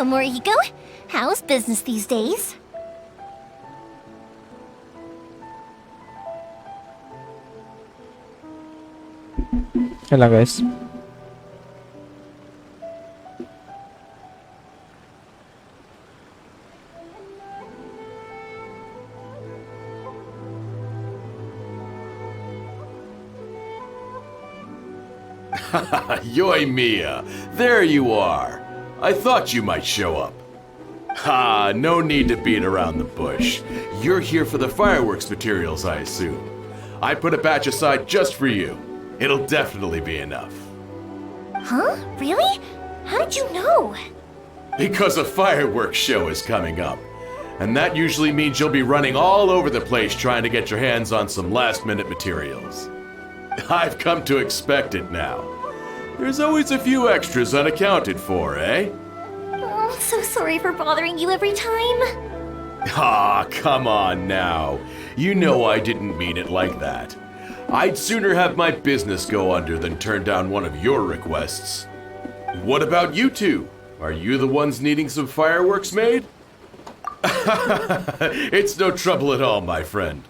Hello, Morihiko. How's business these days? Hello guys. Yoimiya, there you are. I thought you might show up. Ha, no need to beat around the bush. You're here for the fireworks materials, I assume. I put a batch aside just for you. It'll definitely be enough. Huh? Really? How did you know? Because a fireworks show is coming up. And that usually means you'll be running all over the place trying to get your hands on some last-minute materials. I've come to expect it now. There's always a few extras unaccounted for, eh? Oh, so sorry for bothering you every time. Ah, come on now. You know I didn't mean it like that. I'd sooner have my business go under than turn down one of your requests. What about you two? Are you the ones needing some fireworks made? It's no trouble at all, my friend.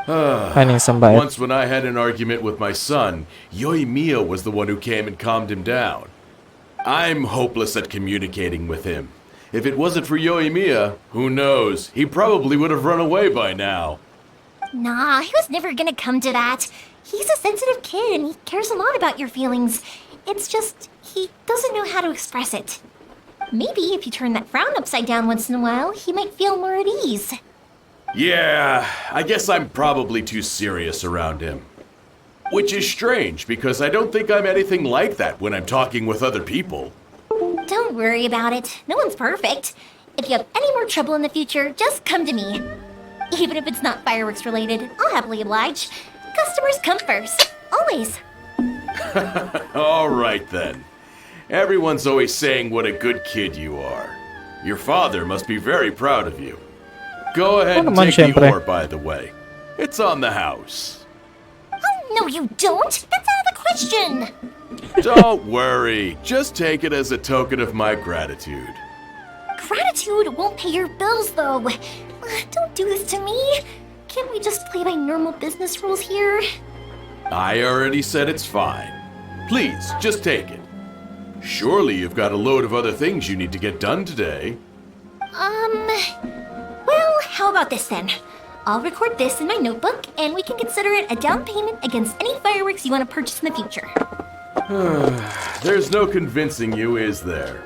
Once when I had an argument with my son, Yoimiya was the one who came and calmed him down. I'm hopeless at communicating with him. If it wasn't for Yoimiya, who knows, he probably would have run away by now. Nah, he was never gonna come to that. He's a sensitive kid and he cares a lot about your feelings. It's just, he doesn't know how to express it. Maybe if you turn that frown upside down once in a while, he might feel more at ease. Yeah, I guess I'm probably too serious around him. Which is strange, because I don't think I'm anything like that when I'm talking with other people. Don't worry about it. No one's perfect. If you have any more trouble in the future, just come to me. Even if it's not fireworks related, I'll happily oblige. Customers come first. Always. All right then. Everyone's always saying what a good kid you are. Your father must be very proud of you. Go ahead and take the ore, by the way. It's on the house. Oh, no you don't! That's out of the question! Don't worry. Just take it as a token of my gratitude. Gratitude won't pay your bills, though. Don't do this to me. Can't we just play by normal business rules here? I already said it's fine. Please, just take it. Surely you've got a load of other things you need to get done today. Well, how about this then? I'll record this in my notebook, and we can consider it a down payment against any fireworks you want to purchase in the future. There's no convincing you, is there?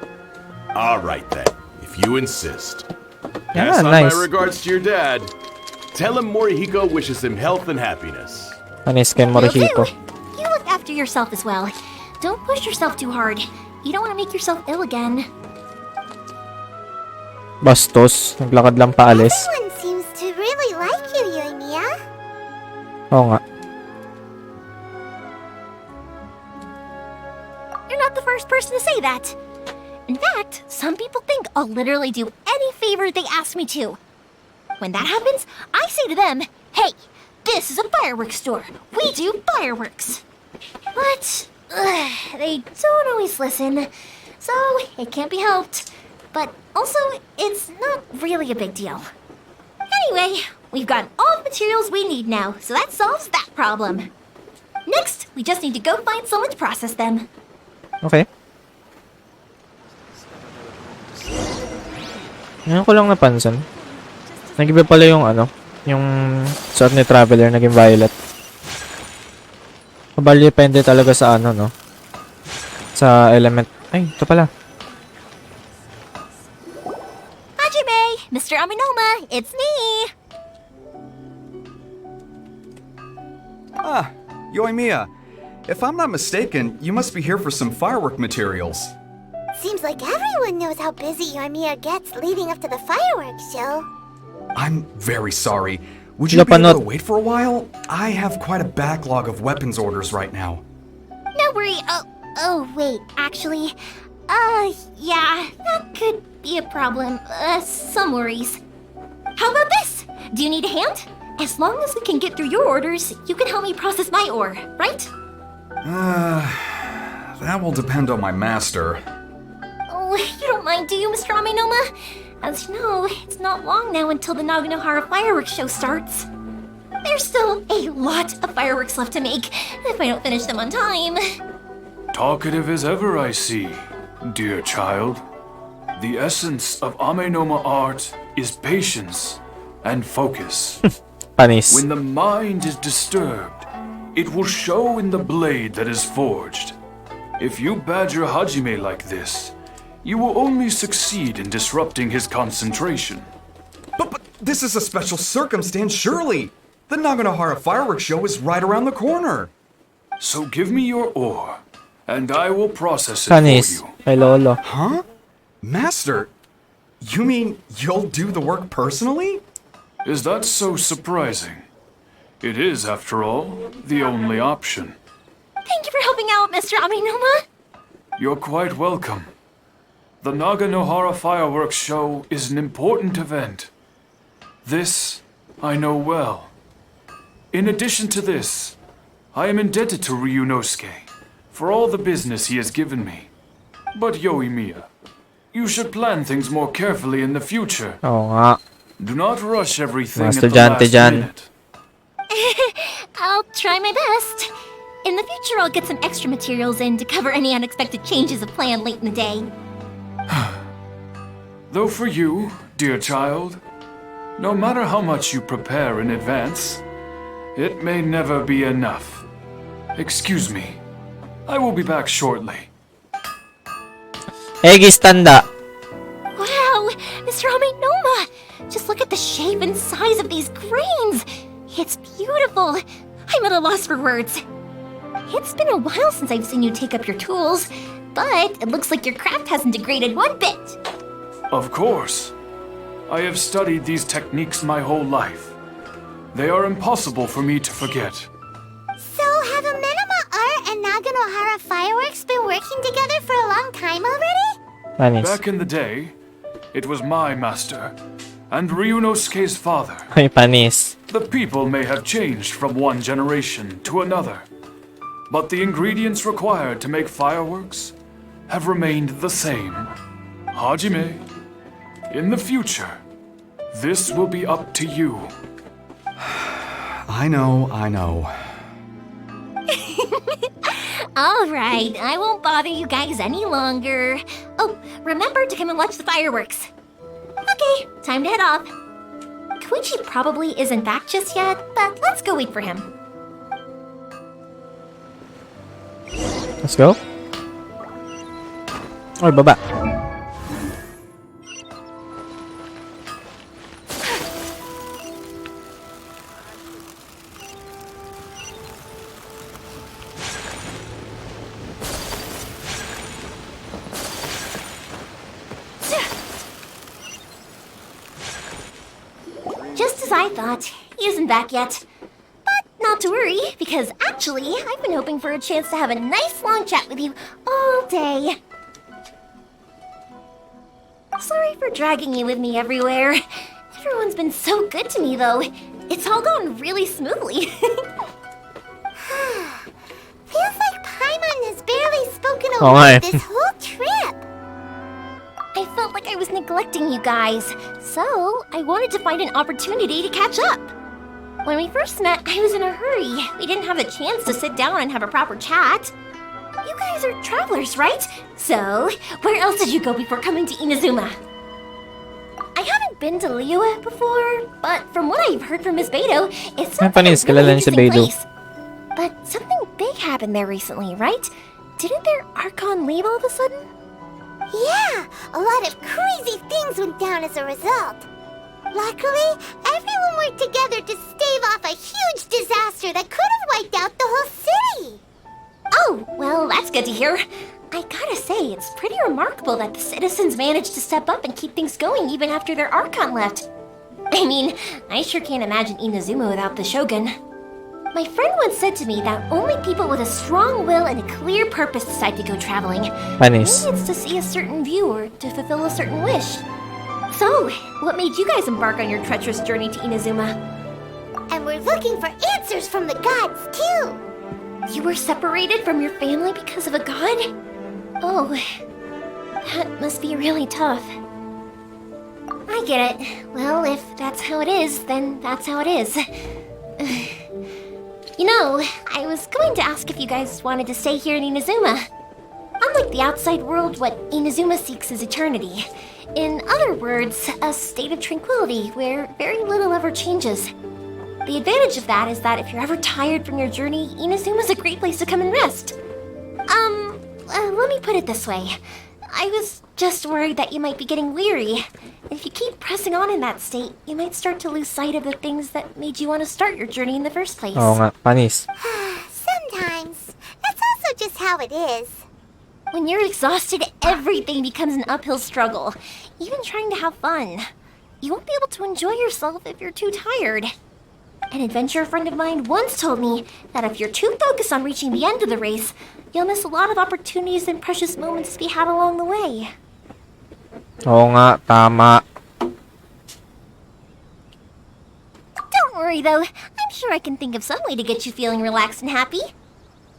All right then, if you insist. Pass on my regards to your dad. Tell him Morihiko wishes him health and happiness. Morihiko. You look after yourself as well. Don't push yourself too hard. You don't want to make yourself ill again. Bastos, naglakad lang paalis. Everyone seems to really like you, Yoimiya. Oo nga. You're not the first person to say that. In fact, some people think I'll literally do any favor they ask me to. When that happens, I say to them, hey, this is a fireworks store. We do fireworks. But they don't always listen, so it can't be helped. But also, it's not really a big deal. Anyway, we've got all the materials we need now, so that solves that problem. Next, we just need to go find someone to process them. Okay. Ngayon ko lang napansin. Nag-iba pala yung yung suot ni Traveler naging violet. Kabali depende talaga sa no? Sa element. Ay, ito pala. Hajime! Mr. Aminoma, it's me! Ah, Yoimiya. If I'm not mistaken, you must be here for some firework materials. Seems like everyone knows how busy Yoimiya gets leading up to the fireworks show. I'm very sorry. Would you be able to wait for a while? I have quite a backlog of weapons orders right now. No worry. Oh, wait, actually, yeah, that could be a problem. Some worries. How about this? Do you need a hand? As long as we can get through your orders, you can help me process my ore, right? That will depend on my master. Oh, you don't mind mind, do you, Mr. Amenoma? As you know, it's not long now until the Naganohara fireworks show starts. There's still a lot of fireworks left to make if I don't finish them on time. Talkative as ever, I see, dear child. The essence of Amenoma art is patience and focus. Panis. When the mind is disturbed, it will show in the blade that is forged. If you badger Hajime like this, you will only succeed in disrupting his concentration. But this is a special circumstance, surely. The Naganohara fireworks show is right around the corner. So give me your ore, and I will process it Panis. for you. Kay Lolo. Huh? Master, you mean you'll do the work personally? Is that so surprising? It is, after all, the only option. Thank you for helping out, Mr. Amenoma. You're quite welcome. The Naganohara fireworks show is an important event. This I know well. In addition to this, I am indebted to Ryunosuke for all the business he has given me. But Yoimiya, you should plan things more carefully in the future. Oo nga. Do not rush everything Mga at the estudyante last dyan. minute. I'll try my best. In the future, I'll get some extra materials in to cover any unexpected changes of plan late in the day. Though for you, dear child, no matter how much you prepare in advance, it may never be enough. Excuse me. I will be back shortly. Egis tanda. Wow, Mr. Amenoma! Just look at the shape and size of these grains! It's beautiful! I'm at a loss for words. It's been a while since I've seen you take up your tools, but it looks like your craft hasn't degraded one bit. Of course. I have studied these techniques my whole life. They are impossible for me to forget. So, have Amenoma Art and Naganohara Fireworks been working together for a long time already? Panis. Back in the day, it was my master, and Ryunosuke's father. Ay, panis. The people may have changed from one generation to another, but the ingredients required to make fireworks have remained the same. Hajime, in the future, this will be up to you. I know. All right, I won't bother you guys any longer. Oh, remember to come and watch the fireworks. Okay, time to head off. Koichi probably isn't back just yet, but let's go wait for him. Let's go. Oy, baba. Just as I thought, he isn't back yet. But not to worry, because actually, I've been hoping for a chance to have a nice long chat with you all day. Sorry for dragging you with me everywhere. Everyone's been so good to me, though. It's all gone really smoothly. Feels like Paimon has barely spoken a Oh, word my. this whole trip. I felt like I was neglecting you guys, so I wanted to find an opportunity to catch up. When we first met, I was in a hurry. We didn't have a chance to sit down and have a proper chat. You guys are travelers, right? So, where else did you go before coming to Inazuma? I haven't been to Liyue before, but from what I've heard from Miss Beidou, it's Ay, something panis, a really kilala niya si interesting Beidou. place. But something big happened there recently, right? Didn't their Archon leave all of a sudden? Yeah, a lot of crazy things went down as a result. Luckily, everyone worked together to stave off a huge disaster that could have wiped out the whole city. Oh, well, that's good to hear. I gotta say, it's pretty remarkable that the citizens managed to step up and keep things going even after their Archon left. I mean, I sure can't imagine Inazuma without the Shogun. My friend once said to me that only people with a strong will and a clear purpose decide to go traveling. Panis. Maybe it's to see a certain view or to fulfill a certain wish. So, what made you guys embark on your treacherous journey to Inazuma? And we're looking for answers from the gods, too. You were separated from your family because of a god? Oh, That must be really tough. I get it. Well, if that's how it is, then that's how it is. You know, I was going to ask if you guys wanted to stay here in Inazuma. Unlike the outside world, what Inazuma seeks is eternity. In other words, a state of tranquility where very little ever changes. The advantage of that is that if you're ever tired from your journey, Inazuma's a great place to come and rest. Let me put it this way. I was just worried that you might be getting weary. If you keep pressing on in that state, you might start to lose sight of the things that made you want to start your journey in the first place. Oo nga, panis. Sometimes. That's also just how it is. When you're exhausted, everything becomes an uphill struggle. Even trying to have fun. You won't be able to enjoy yourself if you're too tired. An adventurer friend of mine once told me that if you're too focused on reaching the end of the race, you'll miss a lot of opportunities and precious moments to be had along the way. Oo nga, tama. Don't worry though, I'm sure I can think of some way to get you feeling relaxed and happy.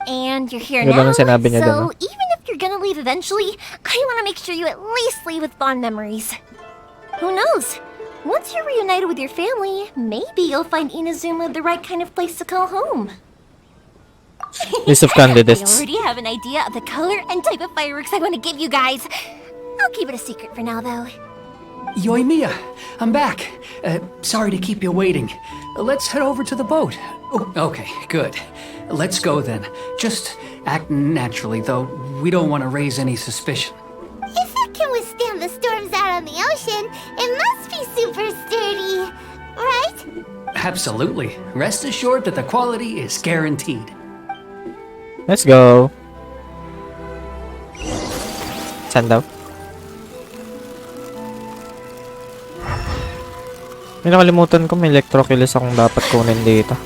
And you're here Ganda now, ng sinabi niya so dun, even if you're gonna leave eventually, I want to make sure you at least leave with fond memories. Who knows? Once you're reunited with your family, maybe you'll find Inazuma the right kind of place to call home. List of I candidates. already have an idea of the color and type of fireworks I want to give you guys. I'll keep it a secret for now, though. Yoimiya, I'm back. Sorry to keep you waiting. Let's head over to the boat. Oh, okay, good. Let's go then. Just act naturally, though. We don't want to raise any suspicion. If it can withstand the storms out on the ocean, it must be super sturdy, right? Absolutely. Rest assured that the quality is guaranteed. Let's go. Saan daw? May nakalimutan ko, may electroculis akong dapat kunin dito.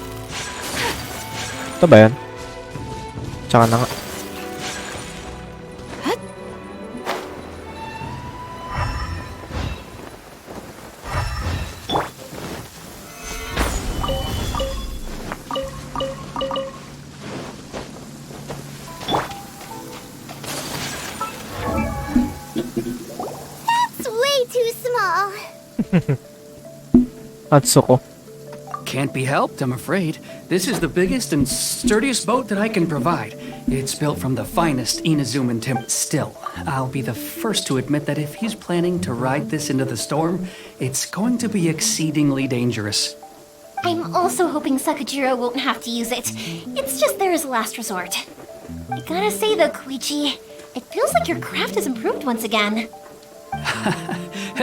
Ito ba yan? Tsaka na nga. It's way too small. Atsuko. Can't be helped, I'm afraid. This is the biggest and sturdiest boat that I can provide. It's built from the finest Inazuman timber. Still, I'll be the first to admit that if he's planning to ride this into the storm, it's going to be exceedingly dangerous. I'm also hoping Sakajiro won't have to use it. It's just there as a last resort. I gotta say though, Koichi, it feels like your craft has improved once again.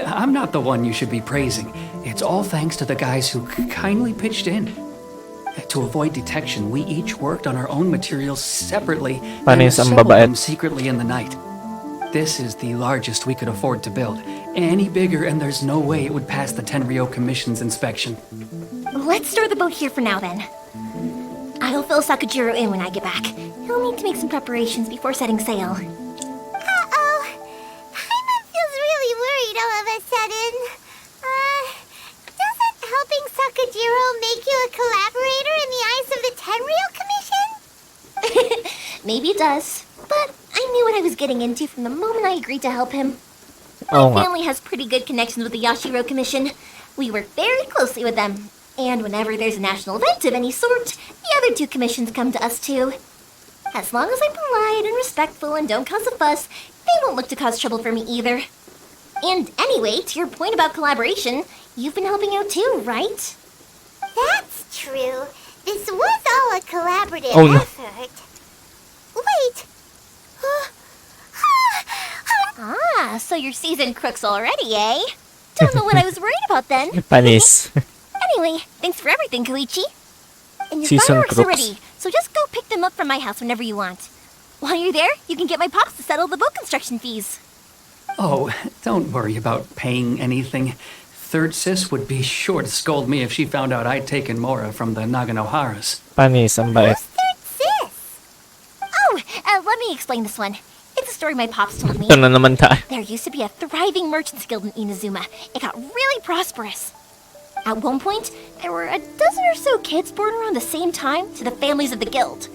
I'm not the one you should be praising. It's all thanks to the guys who kindly pitched in. To avoid detection, we each worked on our own materials separately and Panis ang assembled babae. them secretly in the night. This is the largest we could afford to build. Any bigger and there's no way it would pass the Tenryou Commission's inspection. Let's store the boat here for now then. I'll fill Sakajiro in when I get back. He'll need to make some preparations before setting sail. Uh-oh. Paimon feels really worried all of a sudden. Doesn't helping Sakajiro make you a collaborator in the eyes of the Tenryou Commission? Maybe it does, but I knew what I was getting into from the moment I agreed to help him. Oo My nga. family has pretty good connections with the Yashiro Commission. We work very closely with them. And whenever there's a national event of any sort, the other two commissions come to us too. As long as I'm polite and respectful and don't cause a fuss, they won't look to cause trouble for me either. And anyway, to your point about collaboration, you've been helping out too, right? That's true. This was all a collaborative Oh, no. effort. Wait. Ah, so you're seasoned crooks already, eh? Don't know what I was worried about then. Panis. Anyway, thanks for everything, Koichi. And your Seasoned fireworks are crooks. ready, so just go pick them up from my house whenever you want. While you're there, you can get my pops to settle the boat construction fees. Oh, don't worry about paying anything. Third Sis would be sure to scold me if she found out I'd taken Mora from the Naganoharas. Panis, ang bait. Third sis. Oh, let me explain this one. It's a story my pops told me. Ito na naman tayo. There used to be a thriving merchants guild in Inazuma. It got really prosperous. At one point, there were a dozen or so kids born around the same time to the families of the guild.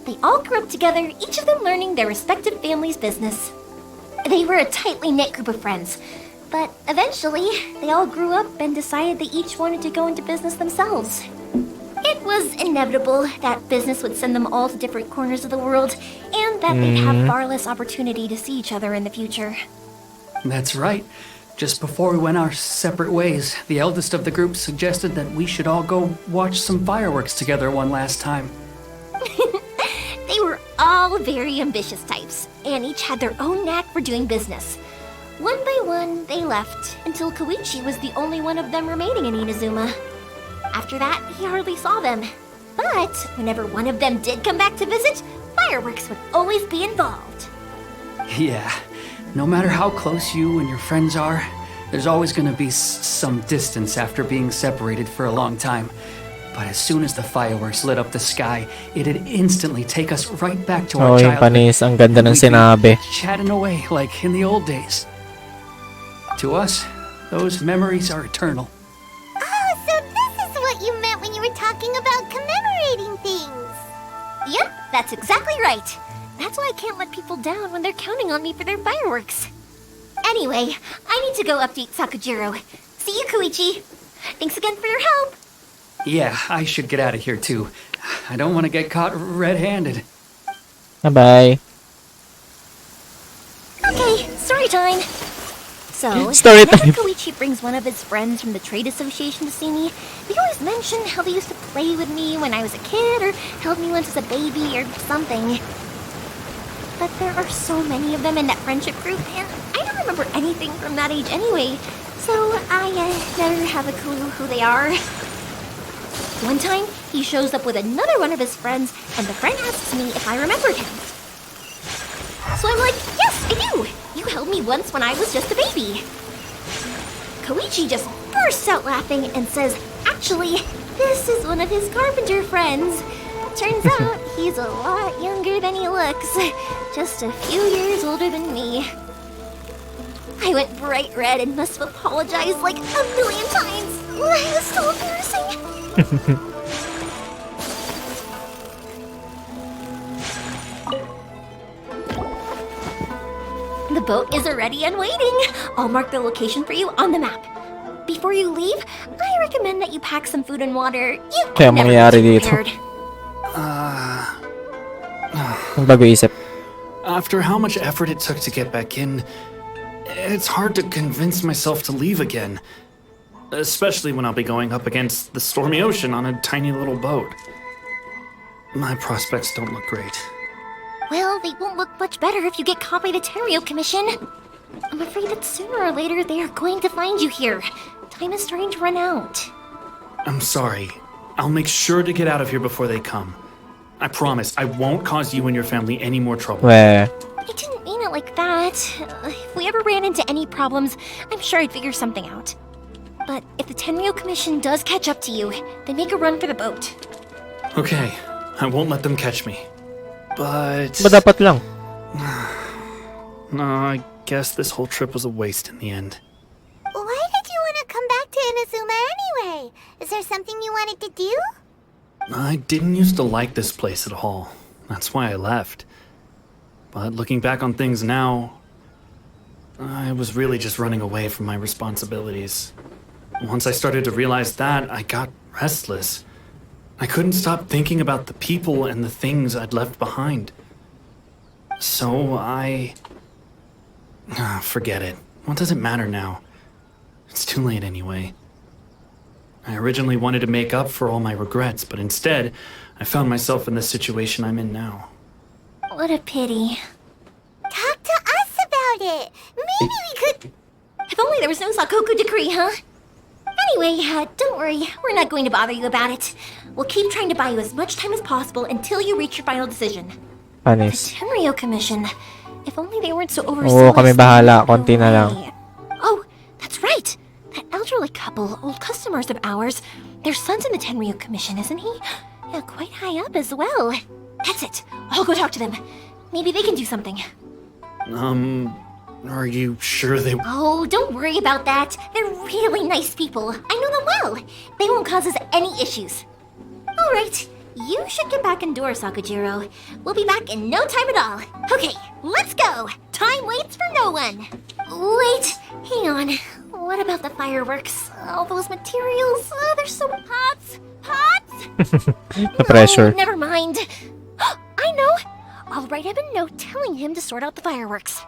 They all grew up together, each of them learning their respective family's business. They were a tightly knit group of friends. But eventually, they all grew up and decided they each wanted to go into business themselves. It was inevitable that business would send them all to different corners of the world, and that they'd have far less opportunity to see each other in the future. That's right. Just before we went our separate ways, the eldest of the group suggested that we should all go watch some fireworks together one last time. They were all very ambitious types, and each had their own knack for doing business. One by one, they left, until Koichi was the only one of them remaining in Inazuma. After that, he hardly saw them. But whenever one of them did come back to visit, fireworks would always be involved. Yeah, no matter how close you and your friends are, there's always gonna be some distance after being separated for a long time. But as soon as the fireworks lit up the sky, it'd instantly take us right back to our Oh, yung childhood. panis. Ang ganda ng And we'd be sinabi. chatting away like in the old days. To us, those memories are eternal. Oh, so this is what you meant when you were talking about commemorating things. Yep, that's exactly right. That's why I can't let people down when they're counting on me for their fireworks. Anyway, I need to go update Sakujiro. See you, Koichi. Thanks again for your help. Yeah, I should get out of here too. I don't want to get caught red-handed. Bye-bye. Okay, story time. So, Story whenever time. Koichi brings one of his friends from the trade association to see me, they always mention how they used to play with me when I was a kid or held me once as a baby or something. But there are so many of them in that friendship group, and I don't remember anything from that age anyway, so I never have a clue who they are. One time, he shows up with another one of his friends, and the friend asks me if I remembered him. So I'm like, yes, I do! You held me once when I was just a baby. Koichi just bursts out laughing and says, actually, this is one of his carpenter friends. Turns out he's a lot younger than he looks, just a few years older than me. I went bright red and must have apologized like a million times. It was so embarrassing. The boat is ready and waiting. I'll mark the location for you on the map. Before you leave, I recommend that you pack some food and water. You Kaya can never mangyayari be dito. prepared. Ang bago isip. After how much effort it took to get back in, it's hard to convince myself to leave again. Especially when I'll be going up against the stormy ocean on a tiny little boat. My prospects don't look great. Well, they won't look much better if you get caught by the Tenryo Commission. I'm afraid that sooner or later they are going to find you here. Time is starting to run out. I'm sorry. I'll make sure to get out of here before they come. I promise I won't cause you and your family any more trouble. I Weh. didn't mean it like that. If we ever ran into any problems, I'm sure I'd figure something out. But if the Tenryo Commission does catch up to you, then make a run for the boat. Okay, I won't let them catch me. But... Ba dapat lang? No, I guess this whole trip was a waste in the end. Why did you want to come back to Inazuma anyway? Is there something you wanted to do? I didn't used to like this place at all. That's why I left. But looking back on things now, I was really just running away from my responsibilities. Once I started to realize that, I got restless. I couldn't stop thinking about the people and the things I'd left behind. So forget it. What does it matter now? It's too late anyway. I originally wanted to make up for all my regrets, but instead, I found myself in the situation I'm in now. What a pity. Talk to us about it. Maybe we could... If only there was no Sakoku decree, huh? Anyway, don't worry. We're not going to bother you about it. We'll keep trying to buy you as much time as possible until you reach your final decision. The Panis. Tenryo Commission. If only they weren't so Oo, overzealous. kami bahala. they would Konti na lang. away. Oh, that's right. That elderly couple, old customers of ours. Their son's in the Tenryo Commission, isn't he? Yeah, quite high up as well. That's it. I'll go talk to them. Maybe they can do something. Are you sure they... Oh, don't worry about that. They're really nice people. I know them well. They won't cause us any issues. All right. You should get back indoors, Sakujiro. We'll be back in no time at all. Okay, let's go. Time waits for no one. one. Wait, hang on. What about the fireworks? All those materials, they're so... Pops? Pops? The pressure. No, never mind. I know. I'll write him a note telling him to sort out the fireworks.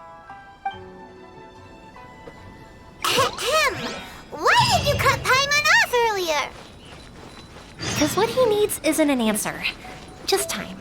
Ahem. Why did you cut Paimon off earlier? Because what he needs isn't an answer, just time.